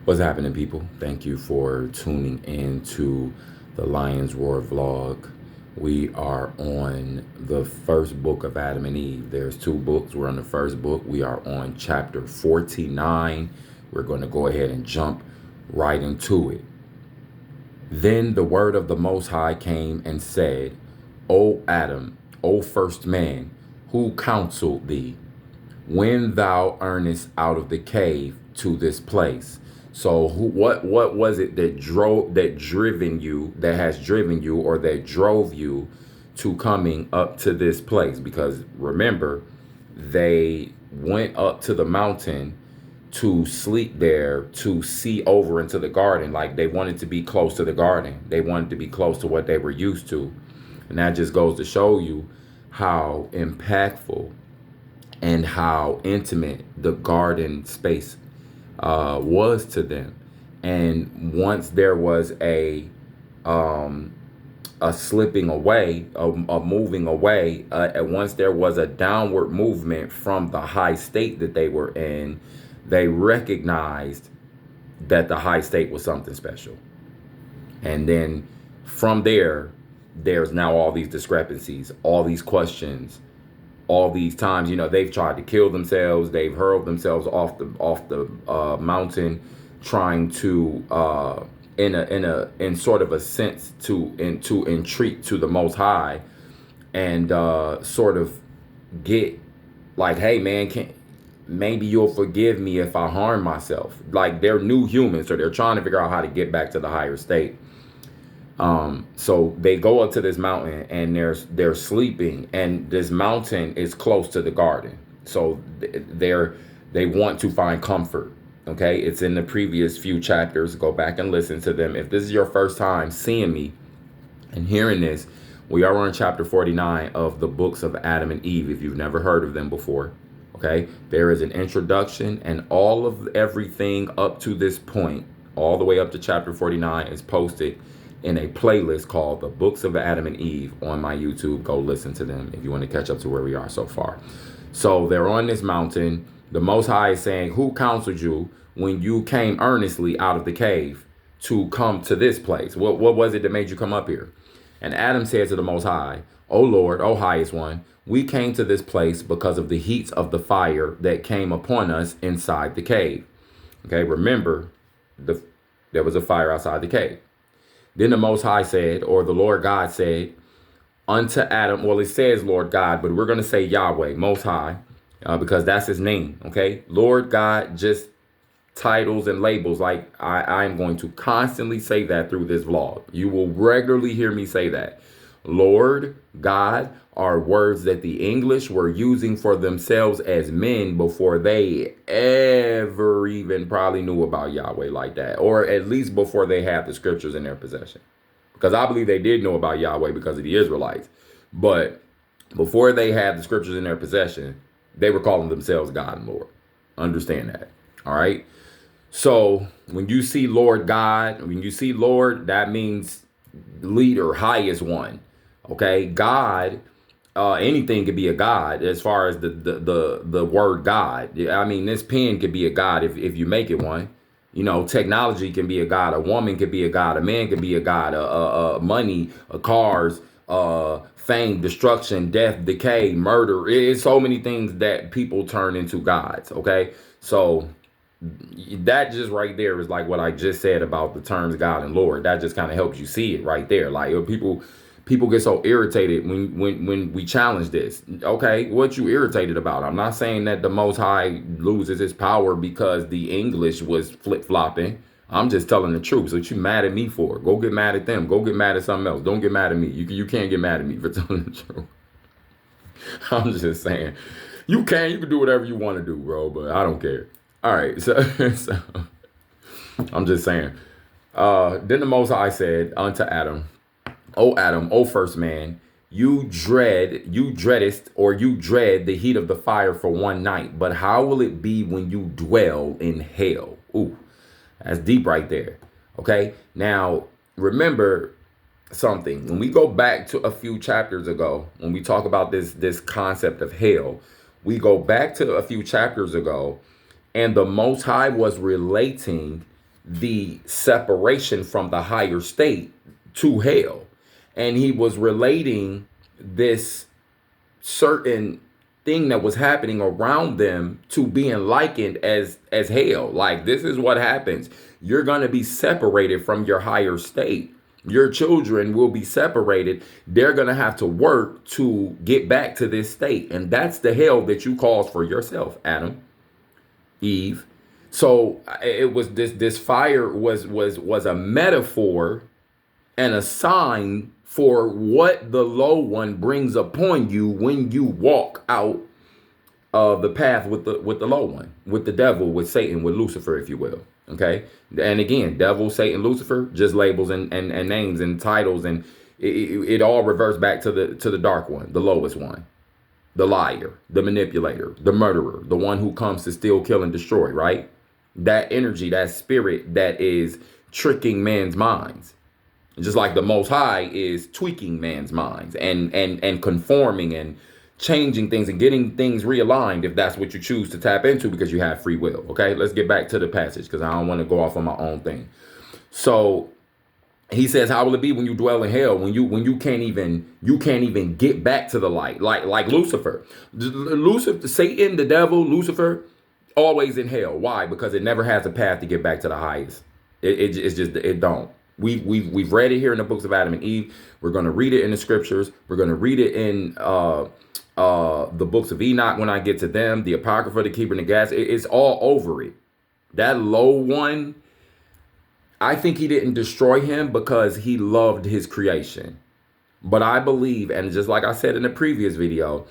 What's happening, people? Thank you for tuning in to the Lion's Roar vlog. We are on the first book of Adam and Eve. There's two books. We're on the first book. We are on chapter 49. We're going to go ahead and jump right into it. Then the word of the Most High came and said, O Adam, O first man, who counseled thee, when thou earnest out of the cave to this place? So what was it that has driven you, or that drove you to coming up to this place? Because remember, they went up to the mountain to sleep there, to see over into the garden. Like, they wanted to be close to the garden. They wanted to be close to what they were used to. And that just goes to show you how impactful and how intimate the garden space was to them. And once there was a slipping away, a moving away, and once there was a downward movement from the high state that they were in, they recognized that the high state was something special. And then from there, there's now all these discrepancies, all these questions, all these times, they've tried to kill themselves. They've hurled themselves off the mountain, trying to in sort of a sense to entreat to the Most High, and sort of get like, hey man, maybe you'll forgive me if I harm myself. Like, they're new humans, so they're trying to figure out how to get back to the higher state. So they go up to this mountain, and they're sleeping, and this mountain is close to the garden. So they want to find comfort. Okay. It's in the previous few chapters. Go back and listen to them. If this is your first time seeing me and hearing this, we are on chapter 49 of the books of Adam and Eve. If you've never heard of them before. Okay. There is an introduction, and all of everything up to this point, all the way up to chapter 49, is posted in a playlist called The Books of Adam and Eve on my YouTube. Go listen to them if you want to catch up to where we are so far. So they're on this mountain. The Most High is saying, who counseled you when you came earnestly out of the cave to come to this place? What was it that made you come up here? And Adam said to the Most High, O Lord, O highest one, we came to this place because of the heat of the fire that came upon us inside the cave. Okay, remember, there was a fire outside the cave. Then the Most High said, or the Lord God said unto Adam, well, it says Lord God, but we're going to say Yahweh, Most High, because that's his name. Okay. Lord God, just titles and labels. Like, I am going to constantly say that through this vlog. You will regularly hear me say that. Lord God are words that the English were using for themselves as men before they ever even probably knew about Yahweh like that, or at least before they had the scriptures in their possession. Because I believe they did know about Yahweh because of the Israelites, but before they had the scriptures in their possession, they were calling themselves God and Lord. Understand that. All right. So when you see Lord God, when you see Lord, that means leader, highest one. Okay. God, anything could be a god as far as the word God. I mean, this pen could be a god if you make it one. Technology can be a god. A woman could be a god. A man could be a god. Money, cars, fame, destruction, death, decay, murder. It's so many things that people turn into gods. Okay. So that just right there is like what I just said about the terms God and Lord. That just kind of helps you see it right there. Like, people get so irritated when we challenge this. Okay, what you irritated about? I'm not saying that the Most High loses his power because the English was flip-flopping. I'm just telling the truth. So what you mad at me for? Go get mad at them. Go get mad at something else. Don't get mad at me. You can't get mad at me for telling the truth. I'm just saying. You can do whatever you want to do, bro, but I don't care. All right, so I'm just saying. Then the Most High said unto Adam, Adam, O first man, you dread the heat of the fire for one night, but how will it be when you dwell in hell? Ooh, that's deep right there. Okay, now remember something. When we go back to a few chapters ago, when we talk about this concept of hell, we go back to a few chapters ago, and the Most High was relating the separation from the higher state to hell. And he was relating this certain thing that was happening around them to being likened as hell. Like, this is what happens. You're going to be separated from your higher state. Your children will be separated. They're going to have to work to get back to this state. And that's the hell that you caused for yourself, Adam, Eve. So it was this fire was a metaphor and a sign for what the low one brings upon you when you walk out of the path with the low one, with the devil, with Satan, with Lucifer, if you will. Okay. And again, devil, Satan, Lucifer, just labels and names and titles, and it all reverts back to the dark one, the lowest one, the liar, the manipulator, the murderer, the one who comes to steal, kill, and destroy, right? That energy, that spirit that is tricking man's minds. Just like the Most High is tweaking man's minds and conforming and changing things and getting things realigned, if that's what you choose to tap into, because you have free will. Okay, let's get back to the passage, because I don't want to go off on my own thing. So he says, how will it be when you dwell in hell, when you can't even get back to the light, like Lucifer, Satan, the devil, Lucifer, always in hell. Why? Because it never has a path to get back to the highest. It's just, it don't. We've read it here in the books of Adam and Eve. We're going to read it in the scriptures. We're going to read it in the books of Enoch when I get to them, the Apocrypha, the Keeper and the Gas. It's all over it. That low one, I think he didn't destroy him because he loved his creation. But I believe, and just like I said in the previous video,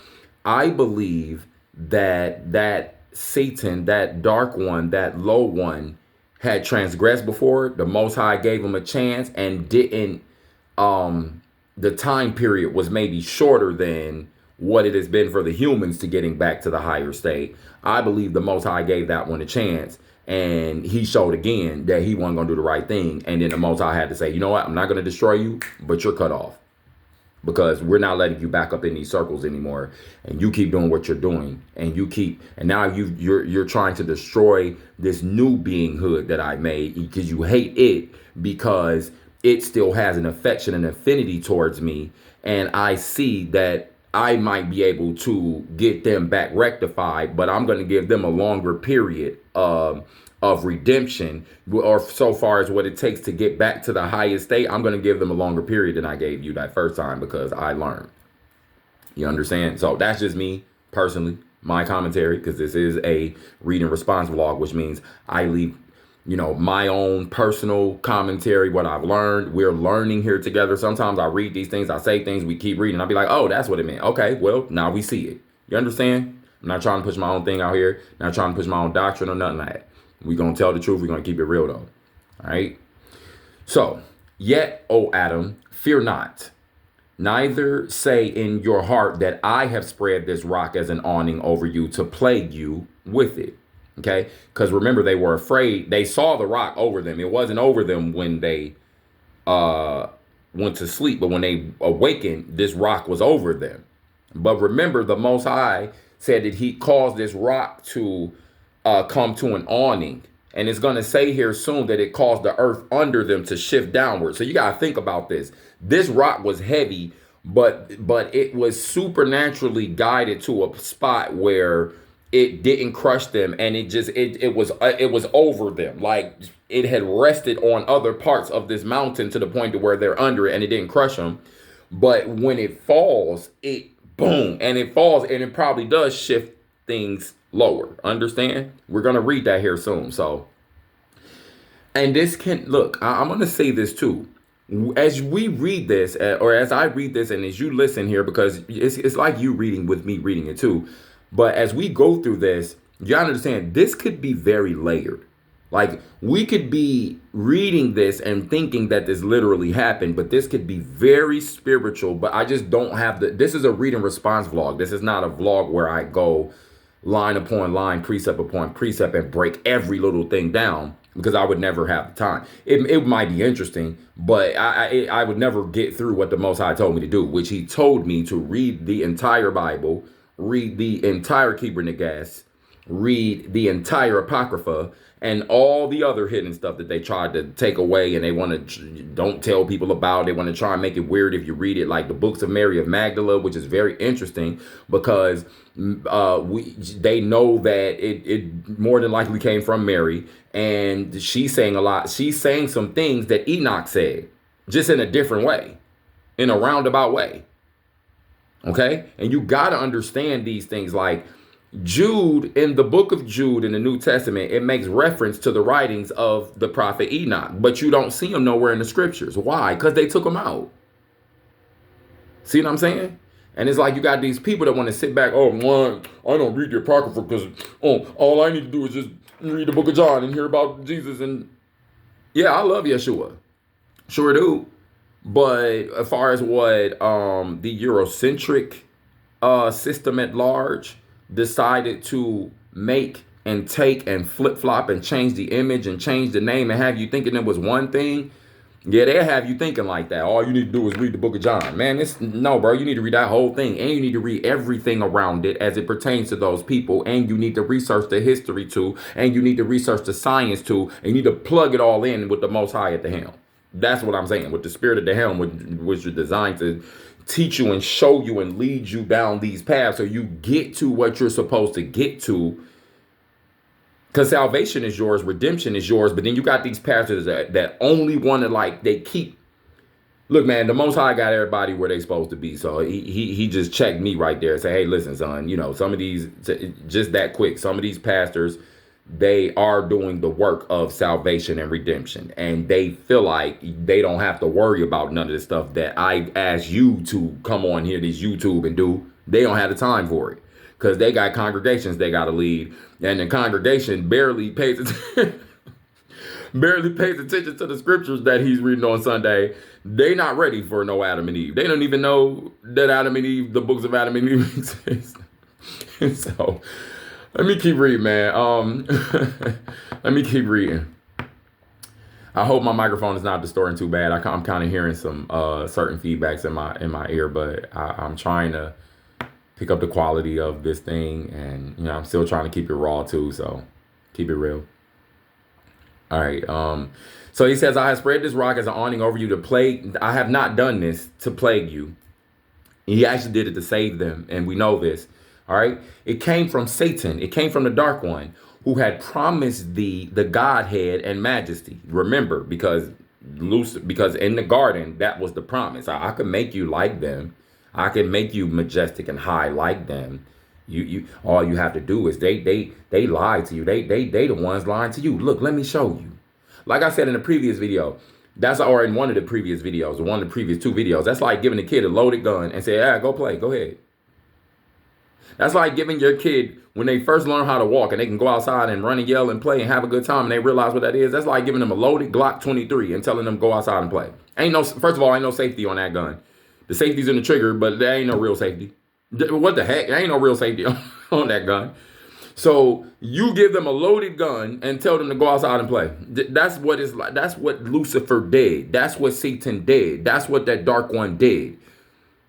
I believe that Satan, that dark one, that low one, had transgressed before. The Most High gave him a chance and didn't, the time period was maybe shorter than what it has been for the humans to getting back to the higher state. I believe the Most High gave that one a chance, and he showed again that he wasn't going to do the right thing. And then the Most High had to say, you know what, I'm not going to destroy you, but you're cut off, because we're not letting you back up in these circles anymore, and you keep doing what you're doing, and now you're trying to destroy this new beinghood that I made, because you hate it, because it still has an affection and affinity towards me, and I see that I might be able to get them back rectified, but I'm going to give them a longer period of redemption, or so far as what it takes to get back to the highest state. I'm going to give them a longer period than I gave you that first time, because I learned. You understand? So that's just me personally, my commentary, because this is a read and response vlog, which means I leave, my own personal commentary, what I've learned. We're learning here together. Sometimes I read these things, I say things, we keep reading, I'll be like, oh, that's what it meant. Okay, well, now we see it. You understand? I'm not trying to push my own thing out here, not trying to push my own doctrine or nothing like that. We're going to tell the truth. We're going to keep it real, though. All right? So, yet, O Adam, fear not. Neither say in your heart that I have spread this rock as an awning over you to plague you with it. Okay? Because remember, they were afraid. They saw the rock over them. It wasn't over them when they went to sleep. But when they awakened, this rock was over them. But remember, the Most High said that he caused this rock to come to an awning. And it's going to say here soon that it caused the earth under them to shift downward. So you got to think about this. This rock was heavy, but it was supernaturally guided to a spot where it didn't crush them, and it was over them. Like, it had rested on other parts of this mountain to the point to where they're under it, and it didn't crush them. But when it falls, it boom, and it falls, and it probably does shift things lower. Understand? We're going to read that here soon. So, and this can, look, I'm going to say this too. As we read this, or as I read this, and as you listen here, because it's like you reading with me reading it too. But as we go through this, you gotta understand, this could be very layered. Like, we could be reading this and thinking that this literally happened, but this could be very spiritual. But I just don't have this is a read and response vlog. This is not a vlog where I go line upon line, precept upon precept, and break every little thing down, because I would never have the time. It might be interesting, but I would never get through what the Most High told me to do, which he told me to read the entire Bible, read the entire Keeper Nagas, read the entire Apocrypha, and all the other hidden stuff that they tried to take away, and they want to don't tell people about. They want to try and make it weird if you read it, like the books of Mary of Magdala, which is very interesting because they know that it more than likely came from Mary, and she's saying a lot. She's saying some things that Enoch said, just in a different way, in a roundabout way. Okay, and you got to understand these things. Like Jude, in the book of Jude in the New Testament, it makes reference to the writings of the prophet Enoch, but you don't see him nowhere in the scriptures. Why? Because they took him out. See what I'm saying? And it's like you got these people that want to sit back. Oh, man, I don't read the Apocrypha because all I need to do is just read the book of John and hear about Jesus. And yeah, I love Yeshua. Sure do. But as far as what the Eurocentric system at large decided to make and take and flip-flop and change the image and change the name and have you thinking it was one thing, yeah, they'll have you thinking like that. All you need to do is read the book of John. Man, no, bro. You need to read that whole thing, and you need to read everything around it as it pertains to those people, and you need to research the history too, and you need to research the science too, and you need to plug it all in with the Most High at the helm. That's what I'm saying. With the spirit of the helm, which is designed to teach you and show you and lead you down these paths so you get to what you're supposed to get to. Because salvation is yours, redemption is yours, but then you got these pastors that only want to, like, they keep. Look, man, the Most High got everybody where they supposed to be. So he just checked me right there and said, hey, listen, son, you know, some of these, just that quick, some of these pastors, they are doing the work of salvation and redemption, and they feel like they don't have to worry about none of the stuff that I asked you to come on here, this YouTube, and do. They don't have the time for it because they got congregations they got to lead, and the congregation barely pays attention to the scriptures that he's reading on Sunday. They not ready for no Adam and Eve. They don't even know that Adam and Eve, the books of Adam and Eve exist. And so let me keep reading, man. Let me keep reading. I hope my microphone is not distorting too bad. I'm kind of hearing some certain feedbacks in my ear, but I'm trying to pick up the quality of this thing, and you know, I'm still trying to keep it raw too. So keep it real. All right. So he says, I have spread this rock as an awning over you to plague. I have not done this to plague you. He actually did it to save them, and we know this. All right. It came from Satan. It came from the dark one who had promised thee the Godhead and majesty. Remember, because in the garden, that was the promise. I could make you like them. I can make you majestic and high like them. You all you have to do is they lied to you. They the ones lying to you. Look, let me show you. Like I said in the previous video, or in one of the previous videos, or one of the previous two videos, that's like giving a kid a loaded gun and say, go play, go ahead. That's like giving your kid, when they first learn how to walk and they can go outside and run and yell and play and have a good time and they realize what that is. That's like giving them a loaded Glock 23 and telling them go outside and play. First of all, ain't no safety on that gun. The safety's in the trigger, but there ain't no real safety. What the heck? There ain't no real safety on that gun. So you give them a loaded gun and tell them to go outside and play. That's what it's like. That's what Lucifer did. That's what Satan did. That's what that dark one did.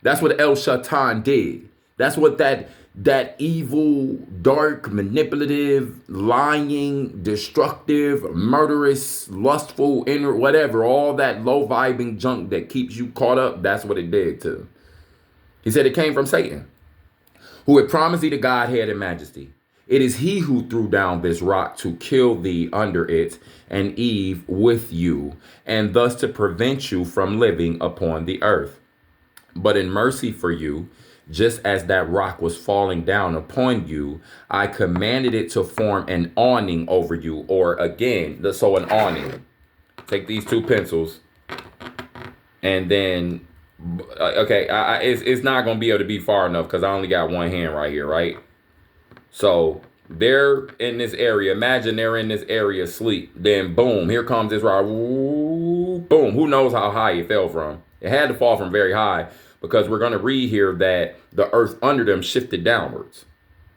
That's what El Shaitan did. That's what that evil, dark, manipulative, lying, destructive, murderous, lustful, inner, whatever, all that low vibing junk that keeps you caught up, that's what it did to him. He said it came from Satan, who had promised thee the Godhead and majesty. It is he who threw down this rock to kill thee under it, and Eve with you, and thus to prevent you from living upon the earth. But in mercy for you, just as that rock was falling down upon you, I commanded it to form an awning over you. Or again, so an awning. Take these two pencils, and then, okay, it's not going to be able to be far enough because I only got one hand right here, right? So they're in this area. Imagine they're in this area asleep. Then boom, here comes this rock. Ooh, boom. Who knows how high it fell from? It had to fall from very high, because we're going to read here that the earth under them shifted downwards.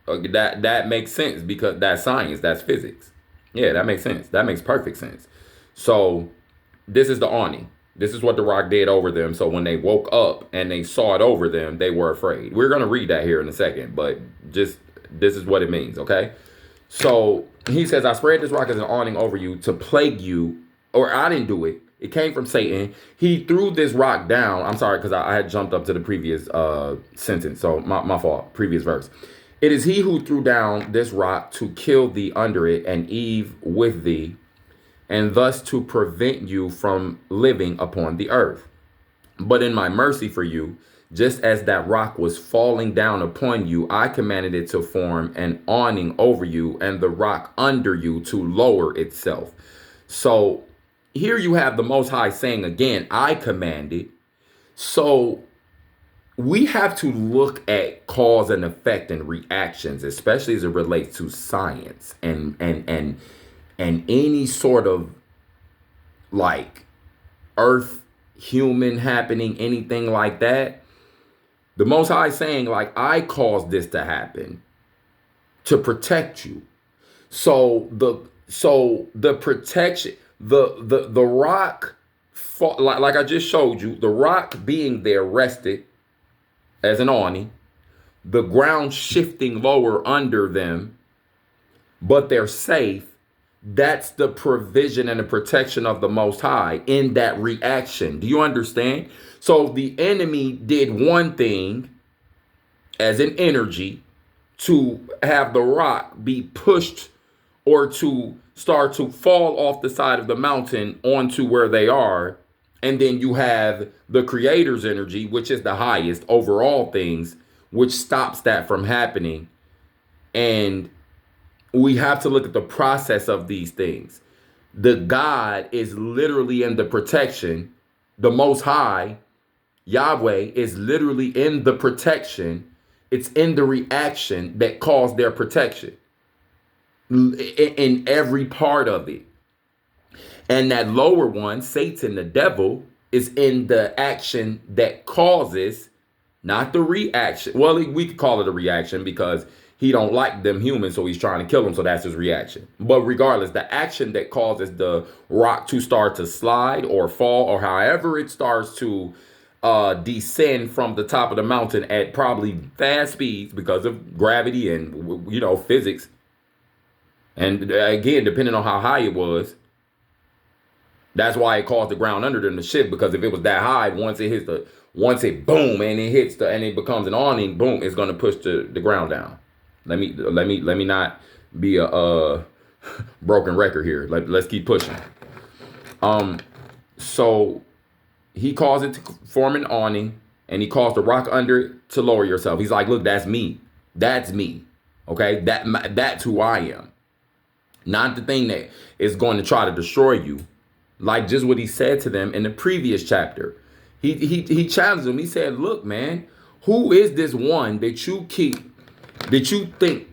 That makes sense because that's science, that's physics. Yeah, that makes sense. That makes perfect sense. So this is the awning. This is what the rock did over them. So when they woke up and they saw it over them, they were afraid. We're going to read that here in a second, but just this is what it means, okay? So He says, I spread this rock as an awning over you to plague you, or I didn't do it. It came from Satan. He threw this rock down. I'm sorry, because I had jumped up to the previous sentence. So my fault. Previous verse. It is he who threw down this rock to kill thee under it, and Eve with thee, and thus to prevent you from living upon the earth. But in my mercy for you, just as that rock was falling down upon you, I commanded it to form an awning over you and the rock under you to lower itself. So here you have the Most High saying again, I commanded. So we have to look at cause and effect and reactions, especially as it relates to science and any sort of like earth human happening, anything like that. The Most High saying, like, I caused this to happen to protect you. So the protection, the rock, like I just showed you, the rock being there rested as an awning, the ground shifting lower under them, but they're safe. That's the provision and the protection of the Most High in that reaction. Do you understand? So the enemy did one thing as an energy to have the rock be pushed or to start to fall off the side of the mountain onto where they are. And then you have the creator's energy, which is the highest over all things, which stops that from happening. And we have to look at the process of these things. The God is literally in the protection. The Most High, Yahweh, is literally in the protection. It's in the reaction that caused their protection in every part of it. And that lower one, Satan, the devil, is in the action that causes, not the reaction. Well, we could call it a reaction because he don't like them humans, so he's trying to kill them, so that's his reaction. But regardless, the action that causes the rock to start to slide or fall, or however it starts to descend from the top of the mountain at probably fast speeds because of gravity and, you know, physics. And again, depending on how high it was, that's why it caused the ground under them to shift, because if it was that high, once it boom and it hits and it becomes an awning, boom, it's going to push the ground down. Let me not be a broken record here. Let's keep pushing. So he caused it to form an awning, and he caused the rock under it to lower yourself. He's like, look, that's me. That's me. Okay, that's who I am. Not the thing that is going to try to destroy you. Like just what he said to them in the previous chapter. He challenged them. He said, look, man, who is this one that you think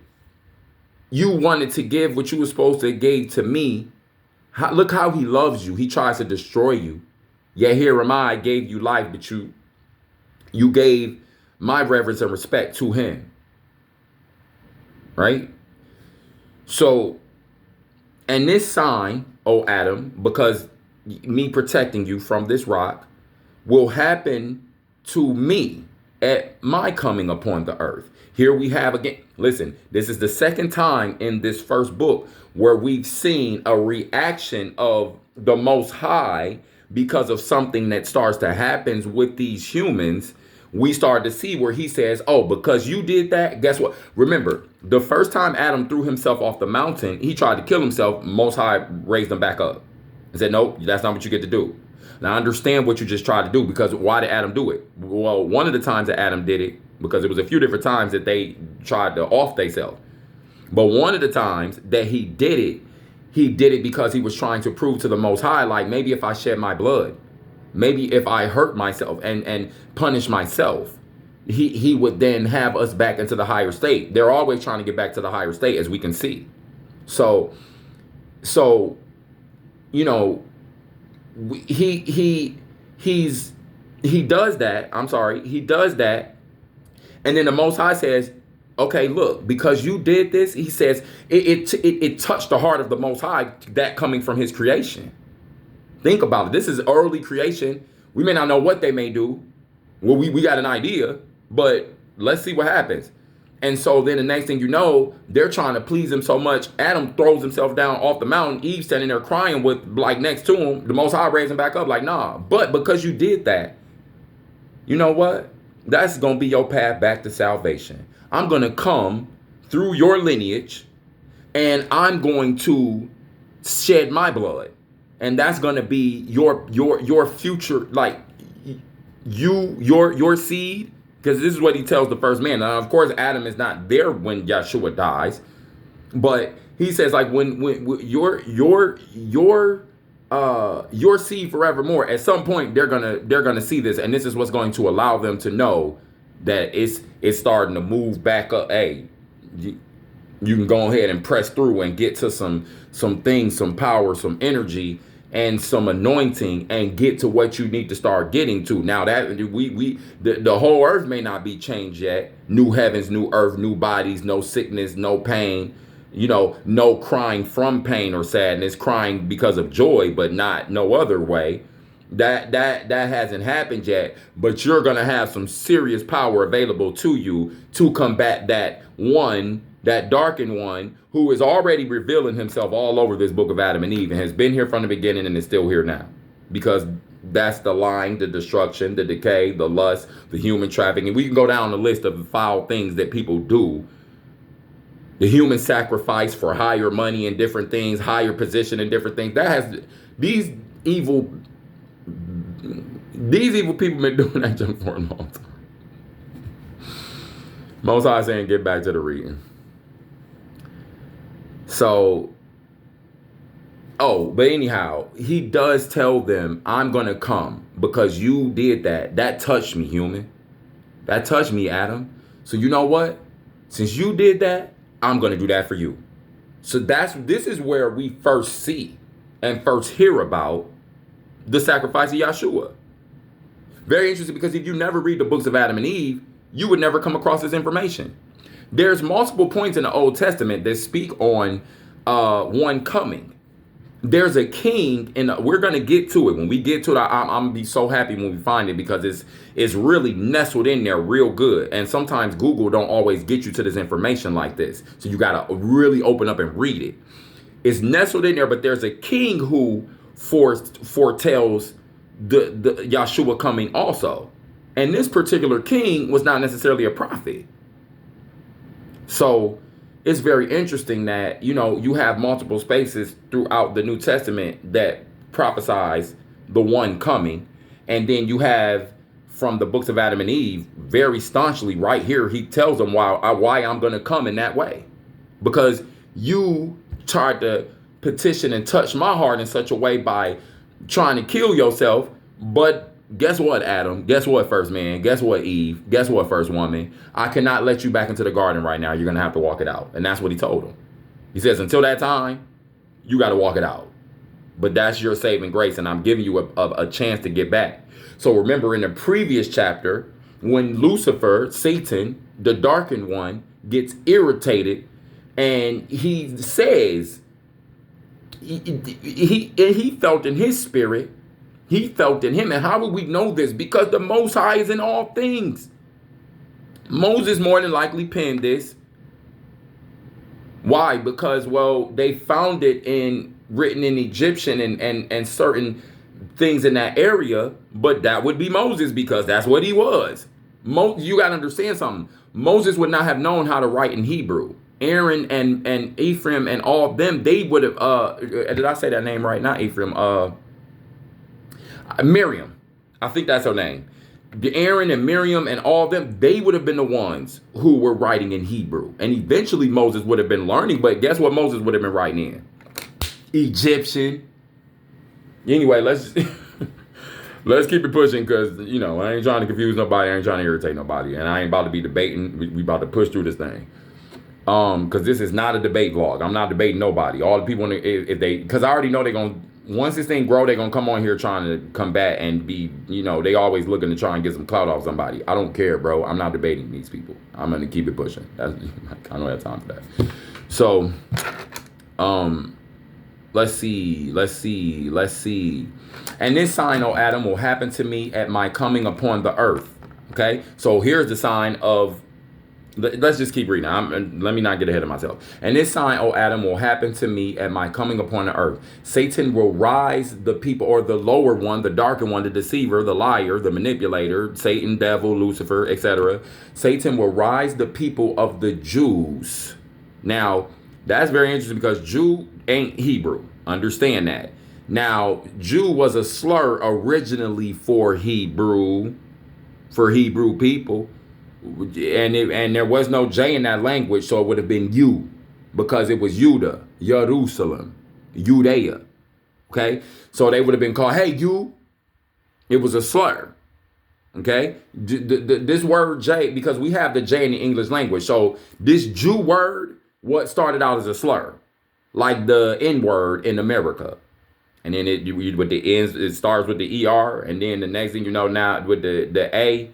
you wanted to give what you were supposed to give to me? Look how he loves you. He tries to destroy you. Yet here am I gave you life, but you gave my reverence and respect to him. Right? So, and this sign, O Adam, because me protecting you from this rock, will happen to me at my coming upon the earth. Here we have again, listen, this is the second time in this first book where we've seen a reaction of the Most High because of something that starts to happen with these humans. We start to see where he says, oh, because you did that, guess what? Remember, the first time Adam threw himself off the mountain, he tried to kill himself. Most High raised him back up and said, nope, that's not what you get to do. Now, I understand what you just tried to do, because why did Adam do it? Well, one of the times that Adam did it, because it was a few different times that they tried to off themselves. But one of the times that he did it because he was trying to prove to the Most High, like, maybe if I shed my blood, maybe if I hurt myself and punish myself, he would then have us back into the higher state. They're always trying to get back to the higher state, as we can see. So, you know, he does that. I'm sorry. He does that. And then the Most High says, okay, look, because you did this, he says, it touched the heart of the Most High, that coming from his creation. Think about it. This is early creation. We may not know what they may do. Well, we got an idea, but let's see what happens. And so then the next thing you know, they're trying to please him so much. Adam throws himself down off the mountain. Eve standing there crying with like next to him. The Most High raised him back up like, nah. But because you did that, you know what? That's going to be your path back to salvation. I'm going to come through your lineage and I'm going to shed my blood. And that's going to be your future, like your seed. Because this is what he tells the first man. Now, of course, Adam is not there when Yeshua dies, but he says like when your seed forevermore. At some point, they're gonna see this, and this is what's going to allow them to know that it's starting to move back up. Hey, you can go ahead and press through and get to some things, some power, some energy, and some anointing, and get to what you need to start getting to. Now that the whole earth may not be changed yet. New heavens, new earth, new bodies, no sickness, no pain, no crying from pain or sadness, crying because of joy, but not no other way. That hasn't happened yet, but you're going to have some serious power available to you to combat that darkened one, who is already revealing himself all over this book of Adam and Eve, and has been here from the beginning and is still here now. Because that's the lying, the destruction, the decay, the lust, the human trafficking. We can go down the list of foul things that people do. The human sacrifice for higher money and different things, higher position and different things. That has these evil people been doing that junk for a long time. Most High saying, get back to the reading. So, but anyhow, he does tell them, I'm going to come because you did that. That touched me, human. That touched me, Adam. So you know what? Since you did that, I'm going to do that for you. So this is where we first see and first hear about the sacrifice of Yeshua. Very interesting, because if you never read the books of Adam and Eve, you would never come across this information. There's multiple points in the Old Testament that speak on one coming. There's a king, and we're going to get to it. When we get to it, I'm going to be so happy when we find it, because it's really nestled in there real good. And sometimes Google don't always get you to this information like this. So you got to really open up and read it. It's nestled in there, but there's a king who foretells the Yeshua coming also. And this particular king was not necessarily a prophet. So it's very interesting that, you have multiple spaces throughout the New Testament that prophesies the one coming. And then you have from the books of Adam and Eve, very staunchly right here, he tells them why I'm going to come in that way. Because you tried to petition and touch my heart in such a way by trying to kill yourself. But guess what, Adam? Guess what, first man? Guess what, Eve? Guess what, first woman? I cannot let you back into the garden right now. You're going to have to walk it out. And that's what he told them. He says, until that time, you got to walk it out. But that's your saving grace, and I'm giving you a chance to get back. So remember in the previous chapter, when Lucifer, Satan, the darkened one, gets irritated, and he says, he felt in his spirit, he felt in him. And how would we know this? Because the Most High is in all things. Moses more than likely penned this. Why? Because, they found it written in Egyptian and certain things in that area. But that would be Moses, because that's what he was. You got to understand something. Moses would not have known how to write in Hebrew. Aaron and Ephraim and all of them, they would have, did I say that name right? Not Ephraim, Miriam. I think that's her name. Aaron and Miriam and all of them, they would have been the ones who were writing in Hebrew. And eventually Moses would have been learning, but guess what Moses would have been writing in? Egyptian. Anyway, let's keep it pushing, because, I ain't trying to confuse nobody. I ain't trying to irritate nobody. And I ain't about to be debating. We about to push through this thing. Because this is not a debate vlog. I'm not debating nobody. All the people, because I already know they're going to, once this thing grow, they're going to come on here trying to combat and be, they always looking to try and get some clout off somebody. I don't care, bro. I'm not debating these people. I'm going to keep it pushing. I don't have time for that. So, let's see. And this sign, O Adam, will happen to me at my coming upon the earth. Okay? So here's the sign of Let's just keep reading. Let me not get ahead of myself. And this sign, O Adam, will happen to me at my coming upon the earth. Satan will rise the people, or the lower one, the darker one, the deceiver, the liar, the manipulator, Satan, devil, Lucifer, etc. Satan will rise the people of the Jews. Now, that's very interesting because Jew ain't Hebrew. Understand that. Now, Jew was a slur originally for Hebrew people. And there was no J in that language, so it would have been you, because it was Judah, Jerusalem, Judea. Okay, so they would have been called, hey, you. It was a slur. Okay, this word J, because we have the J in the English language, so this Jew word, what started out as a slur, like the N word in America. And then with the ends, it starts with the ER, and then the next thing you know, now with the A.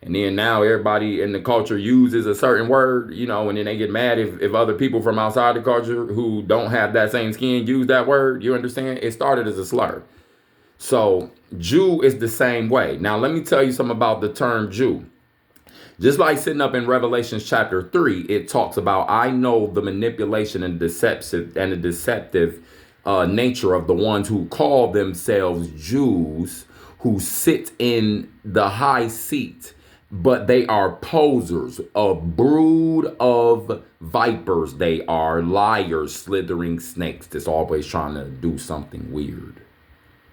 And then now everybody in the culture uses a certain word, and then they get mad if other people from outside the culture who don't have that same skin use that word. You understand? It started as a slur. So Jew is the same way. Now, let me tell you something about the term Jew. Just like sitting up in Revelation chapter 3, it talks about, I know the manipulation and deceptive nature of the ones who call themselves Jews, who sit in the high seat. But they are posers, a brood of vipers. They are liars, slithering snakes that's always trying to do something weird.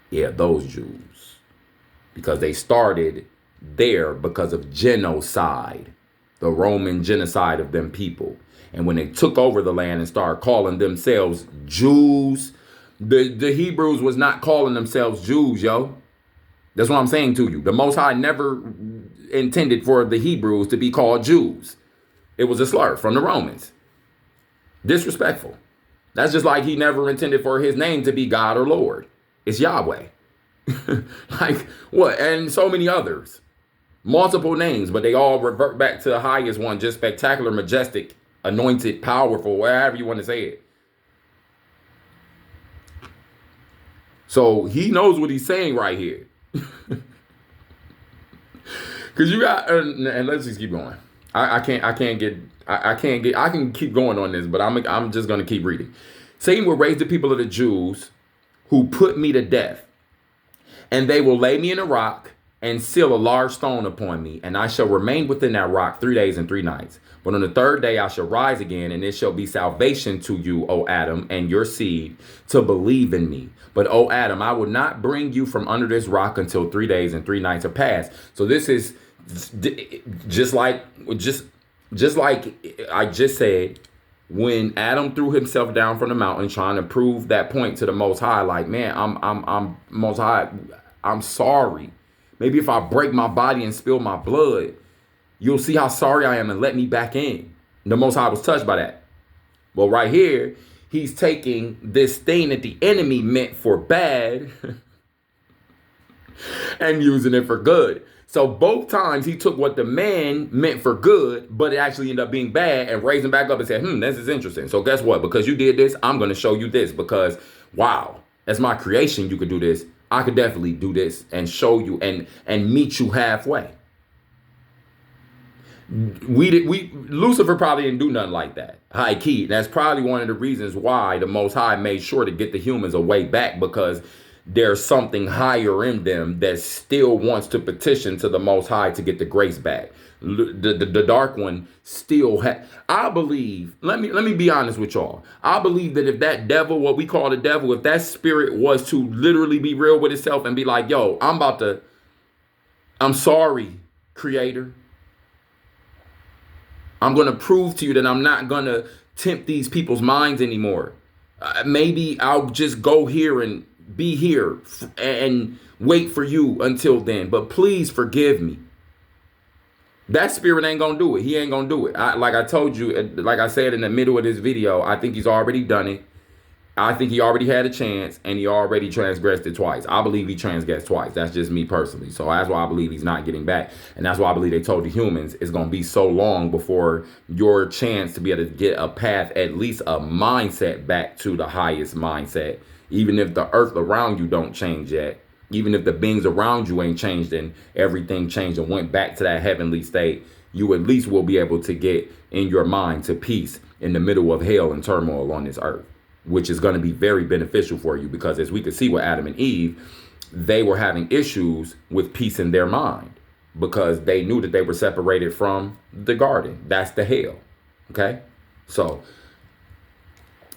Yeah, those Jews. Because they started there because of genocide, the Roman genocide of them people. And when they took over the land and started calling themselves Jews, the Hebrews was not calling themselves Jews, yo. That's what I'm saying to you. The Most High never intended for the Hebrews to be called Jews. It was a slur from the Romans. Disrespectful. That's just like he never intended for his name to be God or Lord. It's Yahweh. Like what? And so many others. Multiple names, but they all revert back to the highest one. Just spectacular, majestic, anointed, powerful, wherever you want to say it. So he knows what he's saying right here. Cause you got, and let's just keep going. I can keep going on this, but I'm just gonna keep reading. Satan will raise the people of the Jews who put me to death, and they will lay me in a rock and seal a large stone upon me, and I shall remain within that rock 3 days and 3 nights. But on the third day I shall rise again, and it shall be salvation to you, O Adam, and your seed, to believe in me. But, O Adam, I will not bring you from under this rock until 3 days and 3 nights are past. So this is just like I just said, when Adam threw himself down from the mountain trying to prove that point to the Most High, like, man, I'm Most High, I'm sorry. Maybe if I break my body and spill my blood, you'll see how sorry I am and let me back in. The Most High was touched by that. Well, right here, he's taking this thing that the enemy meant for bad and using it for good. So both times he took what the man meant for good, but it actually ended up being bad, and raised him back up and said, this is interesting. So guess what? Because you did this, I'm going to show you this, because, wow, that's my creation. You could do this. I could definitely do this and show you and meet you halfway. Lucifer probably didn't do nothing like that. High key. That's probably one of the reasons why the Most High made sure to get the humans a way back, because there's something higher in them that still wants to petition to the Most High to get the grace back. The dark one still I believe, let me be honest with y'all. I believe that if that devil, what we call the devil, if that spirit was to literally be real with itself and be like, yo, I'm sorry, Creator. I'm going to prove to you that I'm not going to tempt these people's minds anymore. Maybe I'll just go here and be here and wait for you until then. But please forgive me. That spirit ain't going to do it. He ain't going to do it. Like I told you, like I said in the middle of this video, I think he's already done it. I think he already had a chance, and he already transgressed it twice. I believe he transgressed twice. That's just me personally. So that's why I believe he's not getting back. And that's why I believe they told the humans it's going to be so long before your chance to be able to get a path, at least a mindset, back to the highest mindset. Even if the earth around you don't change yet. Even if the beings around you ain't changed and everything changed and went back to that heavenly state, you at least will be able to get in your mind to peace in the middle of hell and turmoil on this earth, which is going to be very beneficial for you, because as we could see with Adam and Eve, they were having issues with peace in their mind because they knew that they were separated from the garden. That's the hell. Okay. So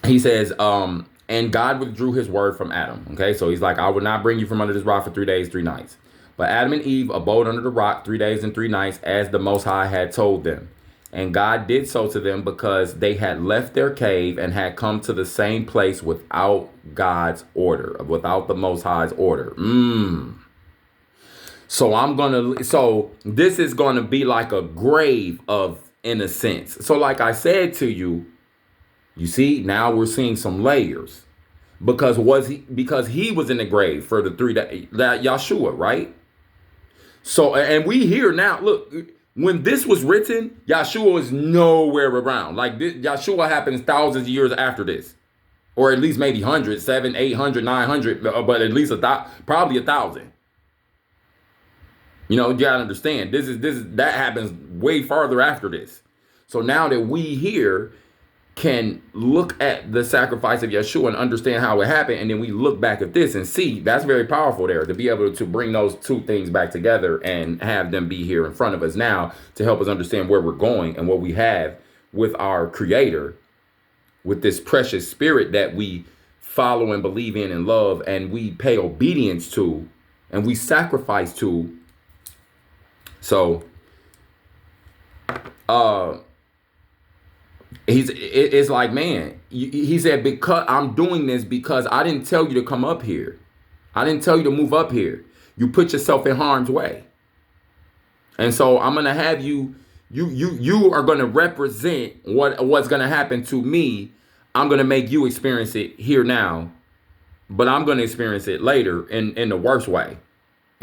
he says, and God withdrew his word from Adam. Okay. So he's like, I will not bring you from under this rock for 3 days, 3 nights. But Adam and Eve abode under the rock 3 days and 3 nights, as the Most High had told them. And God did so to them because they had left their cave and had come to the same place without God's order, without the Most High's order. So this is gonna be like a grave in a sense. So like I said to you, you see, now we're seeing some layers. Because he was in the grave for the 3 days, that Yahshua, right? So, and we hear now, look, when this was written, Yahshua is nowhere around. Like this, Yahshua happens thousands of years after this, or at least maybe hundreds, 700, 800, 900, but at least probably 1,000. You know, you gotta understand, that happens way farther after this. So now that we here can look at the sacrifice of Yeshua and understand how it happened, and then we look back at this and see, that's very powerful there, to be able to bring those two things back together and have them be here in front of us now to help us understand where we're going and what we have with our Creator, with this precious spirit that we follow and believe in and love, and we pay obedience to, and we sacrifice to. So it's like, man, he said, because I'm doing this because I didn't tell you to come up here. I didn't tell you to move up here. You put yourself in harm's way. And so I'm going to have you are going to represent what's going to happen to me. I'm going to make you experience it here now, but I'm going to experience it later in the worst way.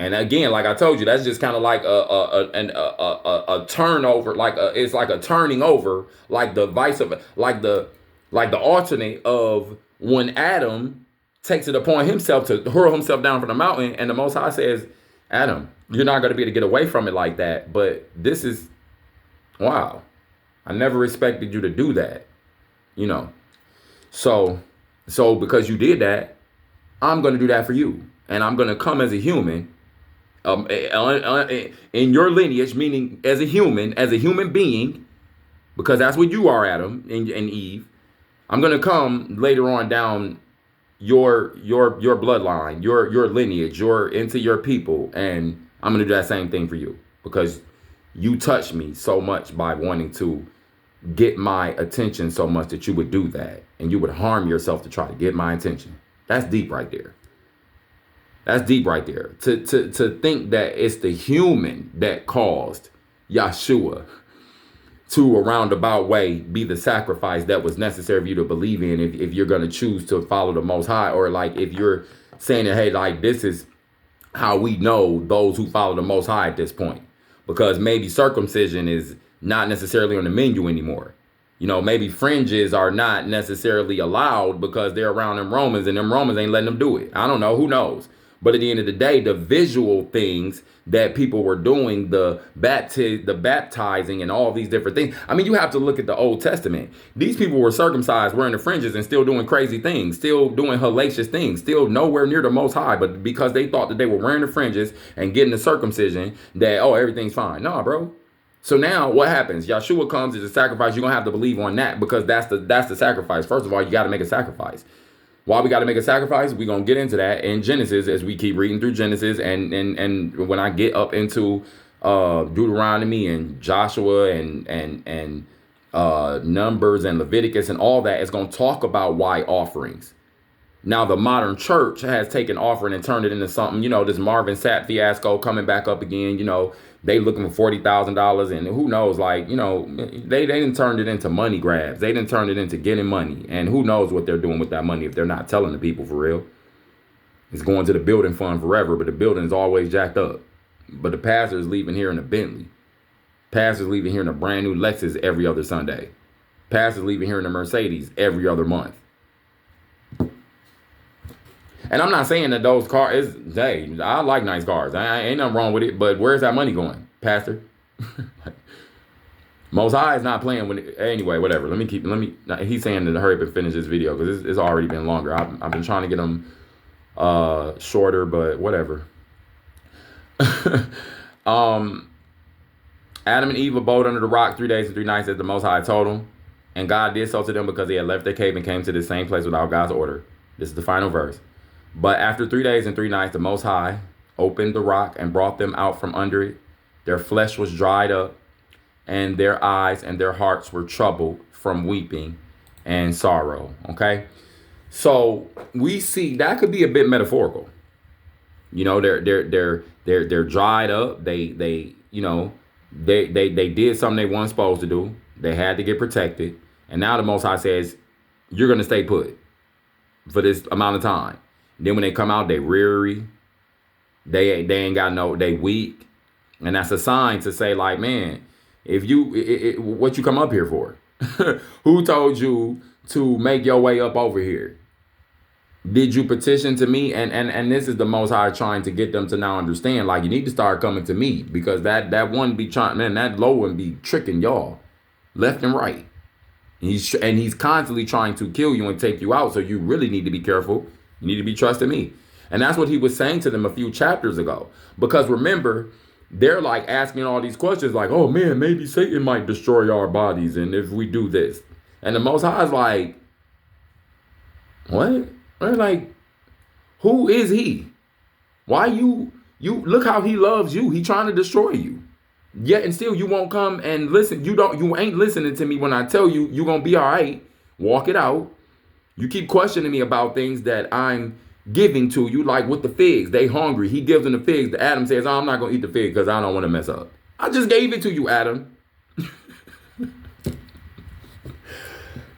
And again, like I told you, that's just kind of like a turnover, it's like a turning over, like the vice of like the alternate of when Adam takes it upon himself to hurl himself down from the mountain, and the Most High says, Adam, you're not going to be able to get away from it like that. But this is, wow, I never expected you to do that, you know. So because you did that, I'm going to do that for you, and I'm going to come as a human. In your lineage, meaning as a human being, because that's what you are, Adam and Eve. I'm gonna come later on down your bloodline, your lineage, into your people, and I'm gonna do that same thing for you, because you touched me so much by wanting to get my attention so much that you would do that, and you would harm yourself to try to get my attention. That's deep right there. That's deep right there. To think that it's the human that caused Yahshua to a roundabout way be the sacrifice that was necessary for you to believe in, if you're going to choose to follow the Most High, or like if you're saying that, hey, like this is how we know those who follow the Most High at this point, because maybe circumcision is not necessarily on the menu anymore. You know, maybe fringes are not necessarily allowed because they're around them Romans, and them Romans ain't letting them do it. I don't know. Who knows? But at the end of the day, the visual things that people were doing, the baptizing and all these different things. I mean, you have to look at the Old Testament. These people were circumcised, wearing the fringes, and still doing crazy things, still doing hellacious things, still nowhere near the Most High. But because they thought that they were wearing the fringes and getting the circumcision, that, oh, everything's fine. Nah, bro. So now what happens? Yahshua comes as a sacrifice. You're going to have to believe on that, because that's the sacrifice. First of all, you got to make a sacrifice. Why we got to make a sacrifice? We're going to get into that in Genesis as we keep reading through Genesis. And when I get up into Deuteronomy and Joshua and Numbers and Leviticus and all that, it's going to talk about why offerings. Now, the modern church has taken offering and turned it into something, you know, this Marvin Sapp fiasco coming back up again. You know, they looking for $40,000, and who knows, like, you know, they didn't turn it into money grabs. They didn't turn it into getting money. And who knows what they're doing with that money if they're not telling the people for real. It's going to the building fund forever, but the building is always jacked up. But the pastor is leaving here in a Bentley. Pastor's leaving here in a brand new Lexus every other Sunday. Pastor's leaving here in a Mercedes every other month. And I'm not saying that those cars, hey, I like nice cars. I ain't nothing wrong with it, but where's that money going, Pastor? Most High is not playing when anyway, whatever. He's saying to hurry up and finish this video because it's already been longer. I've been trying to get them shorter, but whatever. um Adam and Eve abode under the rock 3 days and 3 nights as the Most High told them. And God did so to them because they had left their cave and came to the same place without God's order. This is the final verse. But after 3 days and 3 nights, the Most High opened the rock and brought them out from under it. Their flesh was dried up, and their eyes and their hearts were troubled from weeping and sorrow. Okay? So we see that could be a bit metaphorical. You know, they're dried up. They did something they weren't supposed to do. They had to get protected. And now the Most High says, you're gonna stay put for this amount of time. Then when they come out, they weary. They ain't got they weak. And that's a sign to say, like, man, if you what you come up here for? Who told you to make your way up over here? Did you petition to me? And this is the Most High trying to get them to now understand, like, you need to start coming to me, because that one be trying, man, that low one be tricking y'all left and right. He's constantly trying to kill you and take you out. So you really need to be careful. You need to be trusting me. And that's what he was saying to them a few chapters ago. Because remember, they're like asking all these questions like, oh man, maybe Satan might destroy our bodies and if we do this. And the Most High is like, what? They're like, who is he? Why you look how he loves you. He trying to destroy you. Yet and still you won't come and listen. You ain't listening to me when I tell you you're gonna be all right. Walk it out. You keep questioning me about things that I'm giving to you, like with the figs. They hungry. He gives them the figs. Adam says, oh, I'm not gonna eat the fig because I don't want to mess up. I just gave it to you, Adam.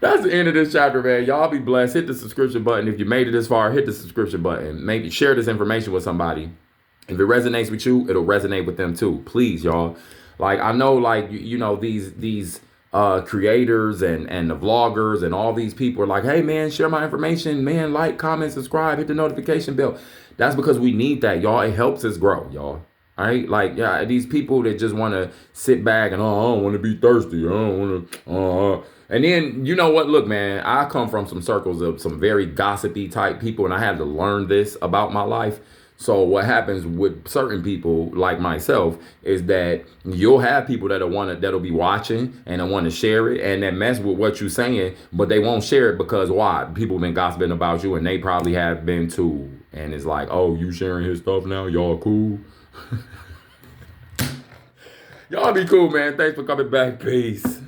That's the end of this chapter, man. Y'all be blessed. Hit the subscription button. If you made it this far, hit the subscription button. Maybe share this information with somebody. If it resonates with you, it'll resonate with them too. Please, y'all. Like, I know, like, you know, these creators and the vloggers and all these people are like, hey, man, share my information. Man, like, comment, subscribe, hit the notification bell. That's because we need that, y'all. It helps us grow, y'all. All right? Like, yeah, these people that just want to sit back and, oh, I don't want to be thirsty. I don't want to, And then, you know what? Look, man, I come from some circles of some very gossipy type people, and I had to learn this about my life. So what happens with certain people like myself is that you'll have people that'll be watching and want to share it and that mess with what you're saying, but they won't share it because why? People have been gossiping about you and they probably have been too. And it's like, oh, you sharing his stuff now? Y'all cool? Y'all be cool, man. Thanks for coming back. Peace.